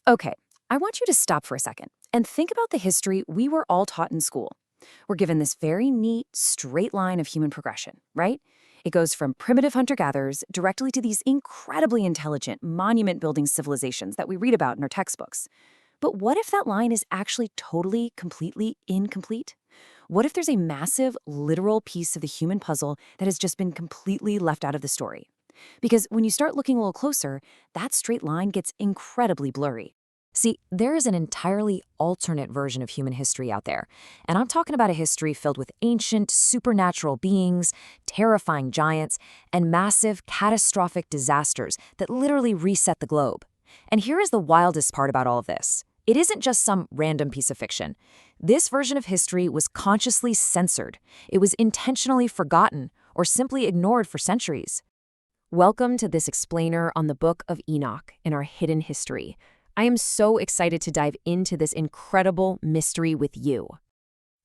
Okay, I want you to stop for a second and think about the history we were all taught in school. We're given this very neat, straight line of human progression, right? It goes from primitive hunter gatherers directly to these incredibly intelligent, monument building civilizations that we read about in our textbooks. But what if that line is actually totally, completely incomplete? What if there's a massive, literal piece of the human puzzle that has just been completely left out of the story? Because when you start looking a little closer, that straight line gets incredibly blurry. See, there is an entirely alternate version of human history out there, and I'm talking about a history filled with ancient, supernatural beings, terrifying giants, and massive, catastrophic disasters that literally reset the globe. And here is the wildest part about all of this. It isn't just some random piece of fiction. This version of history was consciously censored. It was intentionally forgotten or simply ignored for centuries. Welcome to this explainer on the Book of Enoch in our hidden history. I am so excited to dive into this incredible mystery with you.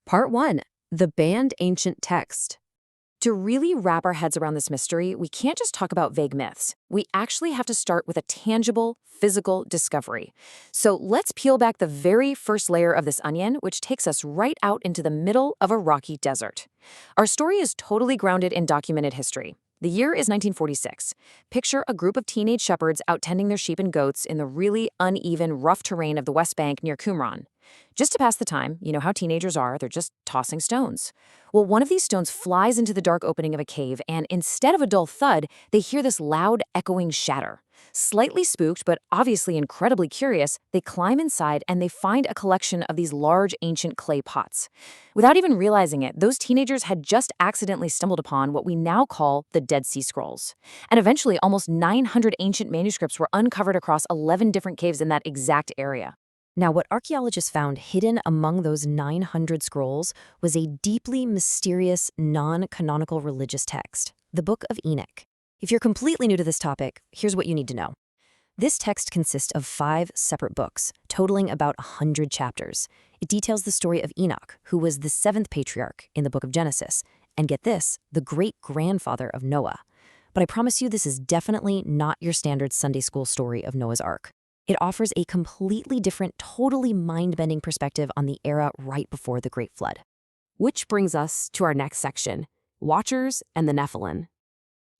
Part 1. The Banned Ancient Text. To really wrap our heads around this mystery, we can't just talk about vague myths. We actually have to start with a tangible, physical discovery. So let's peel back the very first layer of this onion, which takes us right out into the middle of a rocky desert. Our story is totally grounded in documented history. The year is 1946. Picture a group of teenage shepherds out tending their sheep and goats in the really uneven, rough terrain of the West Bank near Qumran. Just to pass the time, you know how teenagers are, they're just tossing stones. Well, one of these stones flies into the dark opening of a cave, and instead of a dull thud, they hear this loud, echoing shatter. Slightly spooked, but obviously incredibly curious, they climb inside and they find a collection of these large ancient clay pots. Without even realizing it, those teenagers had just accidentally stumbled upon what we now call the Dead Sea Scrolls. And eventually, almost 900 ancient manuscripts were uncovered across 11 different caves in that exact area. Now, what archaeologists found hidden among those 900 scrolls was a deeply mysterious, non-canonical religious text, the Book of Enoch. If you're completely new to this topic, here's what you need to know. This text consists of 5 separate books, totaling about 100 chapters. It details the story of Enoch, who was the 7th patriarch in the book of Genesis, and get this, the great-grandfather of Noah. But I promise you this is definitely not your standard Sunday school story of Noah's Ark. It offers a completely different, totally mind-bending perspective on the era right before the Great Flood. Which brings us to our next section, Watchers and the Nephilim.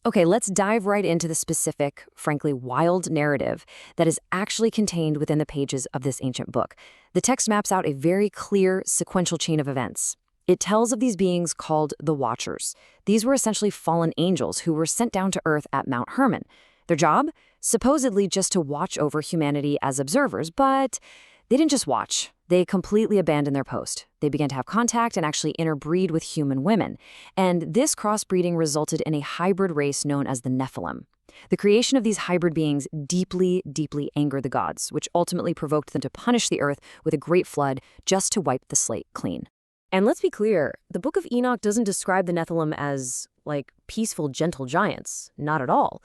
Okay, let's dive right into the specific, frankly wild narrative that is actually contained within the pages of this ancient book. The text maps out a very clear, sequential chain of events. It tells of these beings called the Watchers. These were essentially fallen angels who were sent down to Earth at Mount Hermon. Their job? Supposedly just to watch over humanity as observers, but they didn't just watch. They completely abandoned their post. They began to have contact and actually interbreed with human women. And this crossbreeding resulted in a hybrid race known as the Nephilim. The creation of these hybrid beings deeply, deeply angered the gods, which ultimately provoked them to punish the earth with a great flood just to wipe the slate clean. And let's be clear, the Book of Enoch doesn't describe the Nephilim as, like, peaceful, gentle giants. Not at all.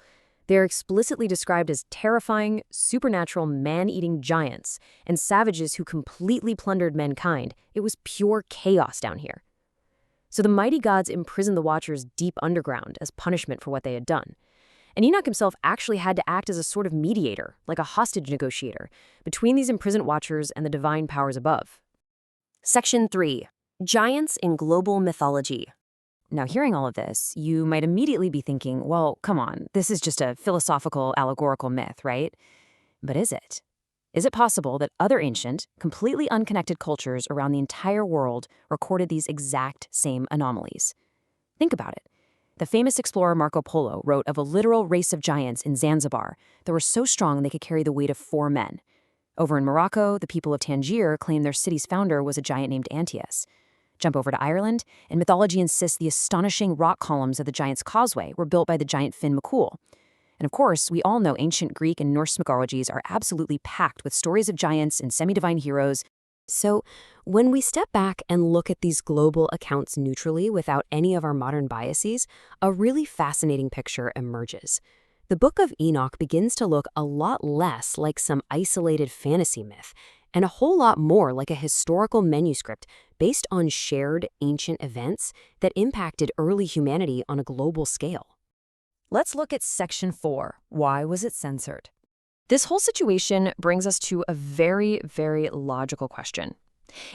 They are explicitly described as terrifying, supernatural, man-eating giants and savages who completely plundered mankind. It was pure chaos down here. So the mighty gods imprisoned the Watchers deep underground as punishment for what they had done. And Enoch himself actually had to act as a sort of mediator, like a hostage negotiator, between these imprisoned Watchers and the divine powers above. Section 3. Giants in Global Mythology. Now, hearing all of this, you might immediately be thinking, well, come on, this is just a philosophical, allegorical myth, right? But is it? Is it possible that other ancient, completely unconnected cultures around the entire world recorded these exact same anomalies? Think about it. The famous explorer Marco Polo wrote of a literal race of giants in Zanzibar that were so strong they could carry the weight of 4 men. Over in Morocco, the people of Tangier claim their city's founder was a giant named Antaeus. Jump over to Ireland, and mythology insists the astonishing rock columns of the Giant's Causeway were built by the giant Finn McCool. And of course, we all know ancient Greek and Norse mythologies are absolutely packed with stories of giants and semi-divine heroes. So, when we step back and look at these global accounts neutrally without any of our modern biases, a really fascinating picture emerges. The Book of Enoch begins to look a lot less like some isolated fantasy myth, and a whole lot more like a historical manuscript based on shared ancient events that impacted early humanity on a global scale. Let's look at Section 4. Why was it censored? This whole situation brings us to a very, very logical question.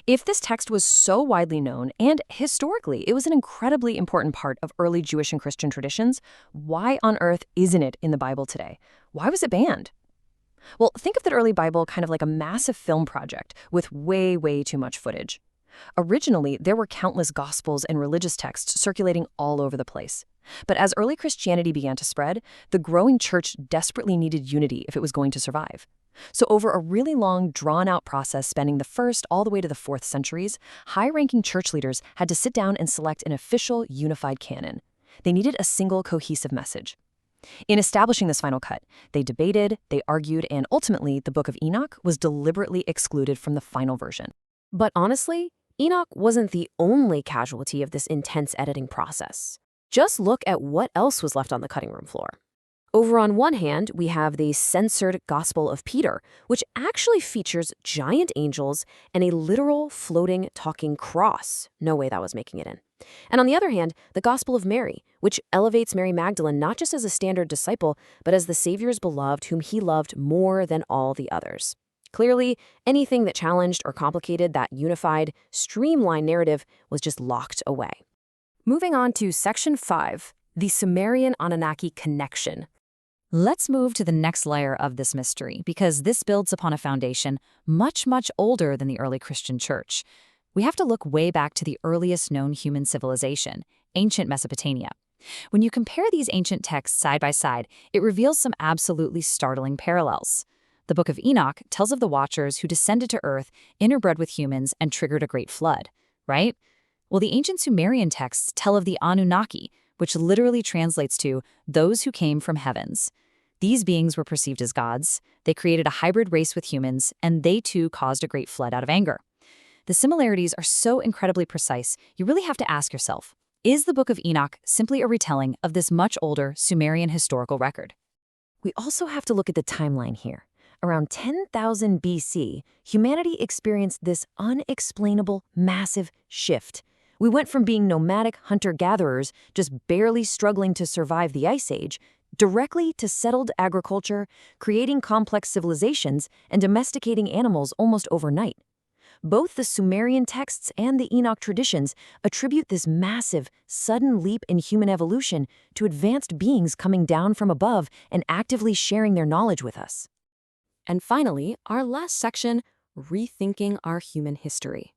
If this text was so widely known, and historically it was an incredibly important part of early Jewish and Christian traditions, why on earth isn't it in the Bible today? Why was it banned? Well, think of the early Bible kind of like a massive film project with way, way too much footage. Originally, there were countless gospels and religious texts circulating all over the place. But as early Christianity began to spread, the growing church desperately needed unity if it was going to survive. So over a really long, drawn-out process spanning the 1st all the way to the 4th centuries, high-ranking church leaders had to sit down and select an official, unified canon. They needed a single, cohesive message. In establishing this final cut, they debated, they argued, and ultimately, the Book of Enoch was deliberately excluded from the final version. But honestly, Enoch wasn't the only casualty of this intense editing process. Just look at what else was left on the cutting room floor. Over on one hand, we have the censored Gospel of Peter, which actually features giant angels and a literal floating talking cross. No way that was making it in. And on the other hand, the Gospel of Mary, which elevates Mary Magdalene not just as a standard disciple, but as the Savior's beloved whom he loved more than all the others. Clearly, anything that challenged or complicated that unified, streamlined narrative was just locked away. Moving on to Section 5, the Sumerian-Anunnaki connection. Let's move to the next layer of this mystery, because this builds upon a foundation much, much older than the early Christian church. We have to look way back to the earliest known human civilization, ancient Mesopotamia. When you compare these ancient texts side by side, it reveals some absolutely startling parallels. The Book of Enoch tells of the Watchers who descended to Earth, interbred with humans, and triggered a great flood, right? Well, the ancient Sumerian texts tell of the Anunnaki, which literally translates to those who came from heavens. These beings were perceived as gods, they created a hybrid race with humans, and they too caused a great flood out of anger. The similarities are so incredibly precise, you really have to ask yourself, is the Book of Enoch simply a retelling of this much older Sumerian historical record? We also have to look at the timeline here. Around 10,000 BC, humanity experienced this unexplainable, massive shift. We went from being nomadic hunter-gatherers, just barely struggling to survive the Ice Age, directly to settled agriculture, creating complex civilizations, and domesticating animals almost overnight. Both the Sumerian texts and the Enoch traditions attribute this massive, sudden leap in human evolution to advanced beings coming down from above and actively sharing their knowledge with us. And finally, our last section, rethinking our human history.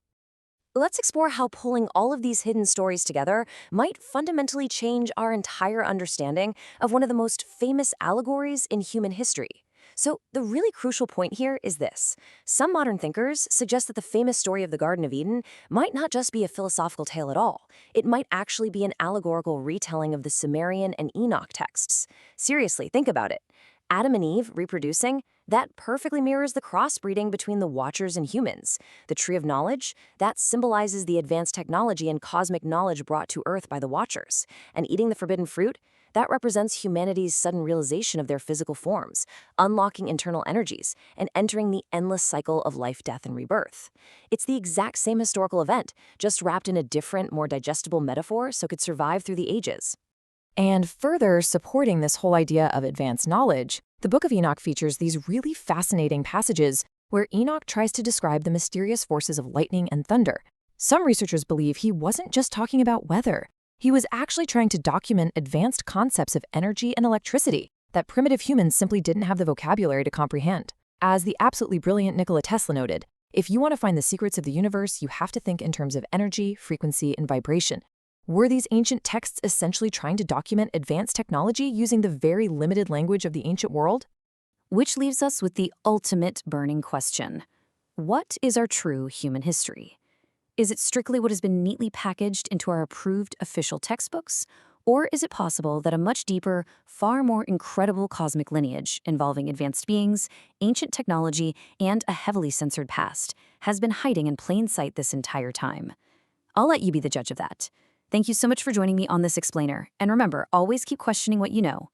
Let's explore how pulling all of these hidden stories together might fundamentally change our entire understanding of one of the most famous allegories in human history. So the really crucial point here is this. Some modern thinkers suggest that the famous story of the Garden of Eden might not just be a philosophical tale at all. It might actually be an allegorical retelling of the Sumerian and Enoch texts. Seriously, think about it. Adam and Eve reproducing, that perfectly mirrors the crossbreeding between the Watchers and humans. The Tree of Knowledge, that symbolizes the advanced technology and cosmic knowledge brought to Earth by the Watchers. And eating the forbidden fruit, that represents humanity's sudden realization of their physical forms, unlocking internal energies, and entering the endless cycle of life, death, and rebirth. It's the exact same historical event, just wrapped in a different, more digestible metaphor so it could survive through the ages. And further supporting this whole idea of advanced knowledge, the Book of Enoch features these really fascinating passages where Enoch tries to describe the mysterious forces of lightning and thunder. Some researchers believe he wasn't just talking about weather. He was actually trying to document advanced concepts of energy and electricity that primitive humans simply didn't have the vocabulary to comprehend. As the absolutely brilliant Nikola Tesla noted, if you want to find the secrets of the universe, you have to think in terms of energy, frequency, and vibration. Were these ancient texts essentially trying to document advanced technology using the very limited language of the ancient world? Which leaves us with the ultimate burning question. What is our true human history? Is it strictly what has been neatly packaged into our approved official textbooks? Or is it possible that a much deeper, far more incredible cosmic lineage involving advanced beings, ancient technology, and a heavily censored past has been hiding in plain sight this entire time? I'll let you be the judge of that. Thank you so much for joining me on this explainer. And remember, always keep questioning what you know.